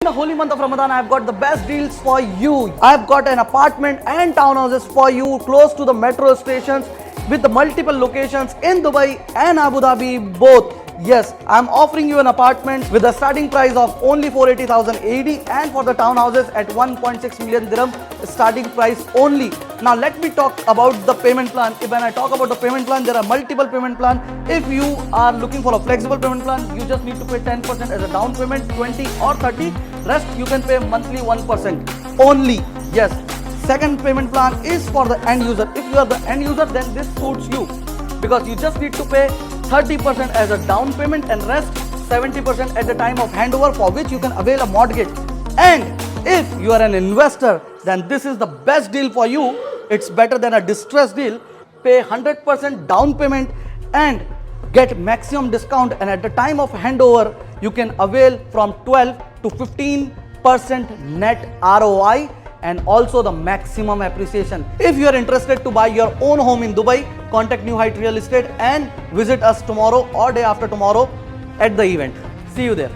In the holy month of Ramadan, I have got the best deals for you. I have got an apartment and townhouses for you close to the metro stations with the multiple locations in Dubai and Abu Dhabi both. Yes, I am offering you an apartment with a starting price of only 480,000 AD and for the townhouses at 1.6 million dirham starting price only. Now let me talk about the payment plan. When I talk about the payment plan, there are multiple payment plan. If you are looking for a flexible payment plan, you just need to pay 10% as a down payment, 20 or 30. Rest you can pay monthly 1% only. Yes. Second payment plan is for the end user. If you are the end user, then this suits you because you just need to pay 30% as a down payment and rest 70% at the time of handover, for which you can avail a mortgage. And if you are an investor, then this is the best deal for you. It's better than a distressed deal. Pay 100% down payment and get maximum discount, and at the time of handover you can avail from 12 to 15% net ROI and also the maximum appreciation. If you are interested to buy your own home in Dubai, contact New Height Real Estate and visit us tomorrow or day after tomorrow at the event. See you there.